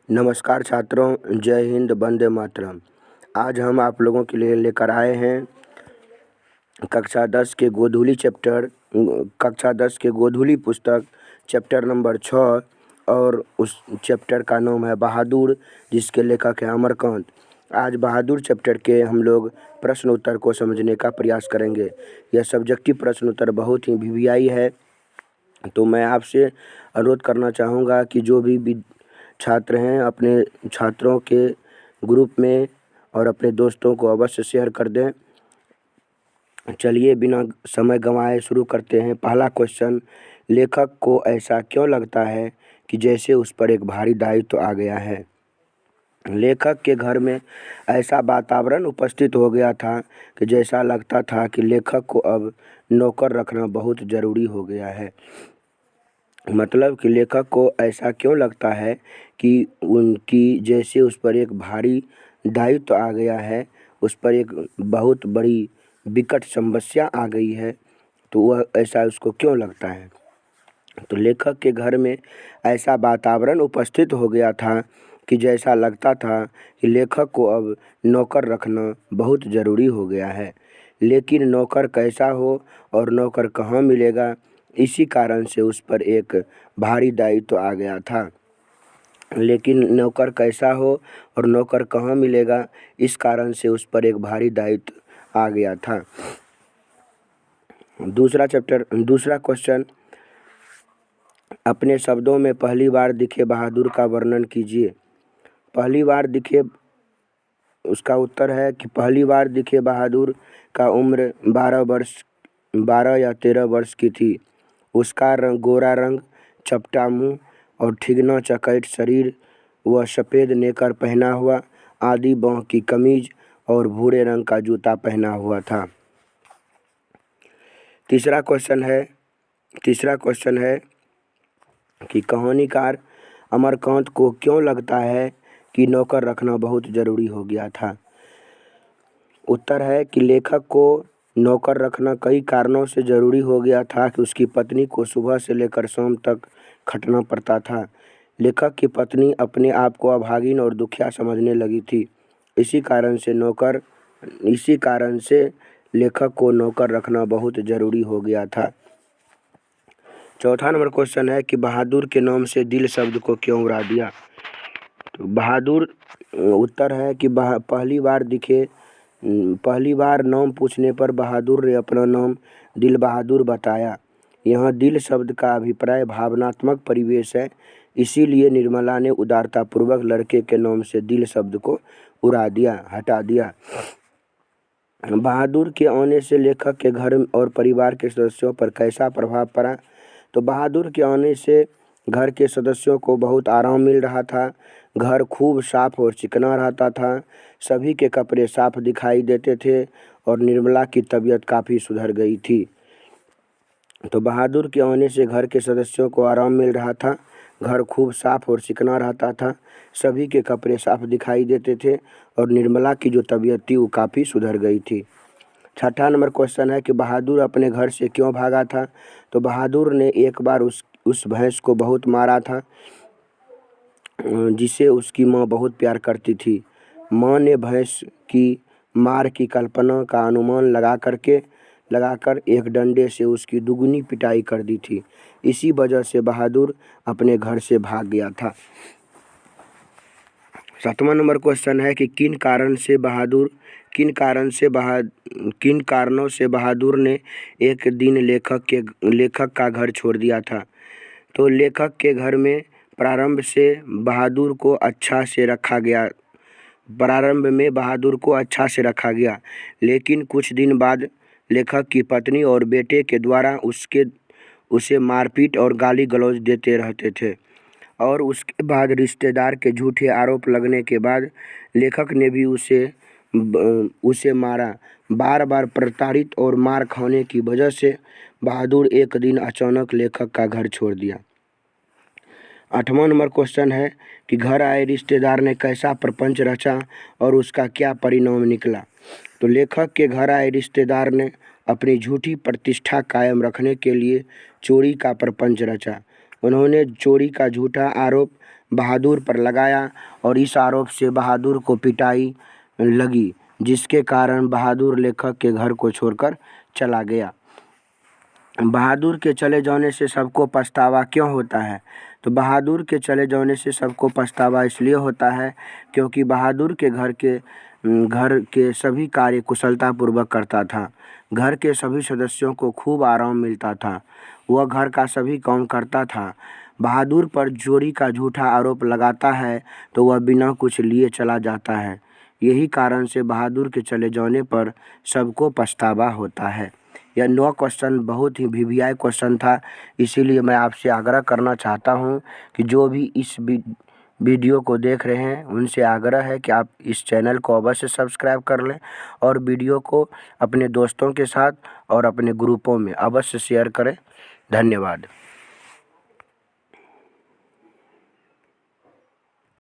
नमस्कार छात्रों, जय हिंद, वंदे मातरम। आज हम आप लोगों के लिए लेकर आए हैं कक्षा 10 के गोधूली पुस्तक चैप्टर नंबर 6 और उस चैप्टर का नाम है बहादुर, जिसके लेखक है अमरकांत। आज बहादुर चैप्टर के हम लोग प्रश्न उत्तर को समझने का प्रयास करेंगे। यह सब्जेक्टिव प्रश्न उत्तर बहुत ही वीवीआई है, तो मैं आपसे अनुरोध करना चाहूँगा कि जो भी छात्र हैं अपने छात्रों के ग्रुप में और अपने दोस्तों को अवश्य शेयर कर दें। चलिए बिना समय गंवाए शुरू करते हैं। पहला क्वेश्चन, लेखक को ऐसा क्यों लगता है कि जैसे उस पर एक भारी दायित्व आ गया है। लेखक के घर में ऐसा वातावरण उपस्थित हो गया था कि जैसा लगता था कि लेखक को अब नौकर रखना बहुत ज़रूरी हो गया है। मतलब कि लेखक को ऐसा क्यों लगता है कि उनकी जैसे उस पर एक भारी दायित्व आ गया है, उस पर एक बहुत बड़ी विकट समस्या आ गई है, तो वह ऐसा उसको क्यों लगता है। तो लेखक के घर में ऐसा वातावरण उपस्थित हो गया था कि जैसा लगता था कि लेखक को अब नौकर रखना बहुत ज़रूरी हो गया है। लेकिन नौकर कैसा हो और नौकर कहाँ मिलेगा, इसी कारण से उस पर एक भारी दायित्व आ गया था। लेकिन नौकर कैसा हो और नौकर कहाँ मिलेगा, इस कारण से उस पर एक भारी दायित्व आ गया था। दूसरा क्वेश्चन, अपने शब्दों में पहली बार दिखे बहादुर का वर्णन कीजिए। पहली बार दिखे, उसका उत्तर है कि पहली बार दिखे बहादुर का उम्र 12 या 13 वर्ष की थी। उसका गोरा रंग, चपटा मुँह और ठिगना चकैत शरीर, वह सफ़ेद नेकर पहना हुआ, आधी बाँह की कमीज और भूरे रंग का जूता पहना हुआ था। तीसरा क्वेश्चन है कि कहानीकार अमरकांत को क्यों लगता है कि नौकर रखना बहुत ज़रूरी हो गया था। उत्तर है कि लेखक को नौकर रखना कई कारणों से ज़रूरी हो गया था कि उसकी पत्नी को सुबह से लेकर शाम तक खटना पड़ता था। लेखक की पत्नी अपने आप को अभागिन और दुखिया समझने लगी थी। इसी कारण से लेखक को नौकर रखना बहुत ज़रूरी हो गया था। चौथा नंबर क्वेश्चन है कि बहादुर के नाम से दिल शब्द को क्यों उड़ा दिया। तो बहादुर, उत्तर है कि पहली बार नाम पूछने पर बहादुर ने अपना नाम दिल बहादुर बताया। यहाँ दिल शब्द का अभिप्राय भावनात्मक परिवेश है, इसीलिए निर्मला ने उदारतापूर्वक लड़के के नाम से दिल शब्द को हटा दिया। बहादुर के आने से लेखक के घर और परिवार के सदस्यों पर कैसा प्रभाव पड़ा। तो बहादुर के आने से घर के सदस्यों को बहुत आराम मिल रहा था। घर खूब साफ और चिकना रहता था, सभी के कपड़े साफ दिखाई देते थे और निर्मला की तबीयत काफ़ी सुधर गई थी। तो बहादुर के आने से घर के सदस्यों को आराम मिल रहा था, घर खूब साफ और चिकना रहता था, सभी के कपड़े साफ दिखाई देते थे और निर्मला की जो तबीयत थी वो काफ़ी सुधर गई थी। छठा नंबर क्वेश्चन है कि बहादुर अपने घर से क्यों भागा था। तो बहादुर ने एक बार उस भैंस को बहुत मारा था, जिसे उसकी माँ बहुत प्यार करती थी। माँ ने भैंस की मार की कल्पना का अनुमान लगाकर एक डंडे से उसकी दुगनी पिटाई कर दी थी। इसी वजह से बहादुर अपने घर से भाग गया था। सातवां नंबर क्वेश्चन है कि किन कारणों से बहादुर ने एक दिन लेखक का घर छोड़ दिया था। तो लेखक के घर में प्रारंभ में बहादुर को अच्छा से रखा गया, लेकिन कुछ दिन बाद लेखक की पत्नी और बेटे के द्वारा उसे मारपीट और गाली गलौज देते रहते थे। और उसके बाद रिश्तेदार के झूठे आरोप लगने के बाद लेखक ने भी उसे मारा। बार बार प्रताड़ित और मार खाने की वजह से बहादुर एक दिन अचानक लेखक का घर छोड़ दिया। आठवां नंबर क्वेश्चन है कि घर आए रिश्तेदार ने कैसा प्रपंच रचा और उसका क्या परिणाम निकला। तो लेखक के घर आए रिश्तेदार ने अपनी झूठी प्रतिष्ठा कायम रखने के लिए चोरी का प्रपंच रचा। उन्होंने चोरी का झूठा आरोप बहादुर पर लगाया और इस आरोप से बहादुर को पिटाई लगी, जिसके कारण बहादुर लेखक के घर को छोड़कर चला गया। बहादुर के चले जाने से सबको पछतावा क्यों होता है? तो बहादुर के चले जाने से सबको पछतावा इसलिए होता है क्योंकि बहादुर के घर के सभी कार्य कुशलतापूर्वक करता था। घर के सभी सदस्यों को खूब आराम मिलता था। वह घर का सभी काम करता था। बहादुर पर चोरी का झूठा आरोप लगाता है तो वह बिना कुछ लिए चला जाता है। यही कारण से बहादुर के चले जाने पर सबको पछतावा होता है। यह 9 क्वेश्चन बहुत ही वीवीआई क्वेश्चन था, इसीलिए मैं आपसे आग्रह करना चाहता हूं कि जो भी इस वीडियो को देख रहे हैं उनसे आग्रह है कि आप इस चैनल को अवश्य सब्सक्राइब कर लें और वीडियो को अपने दोस्तों के साथ और अपने ग्रुपों में अवश्य शेयर करें। धन्यवाद।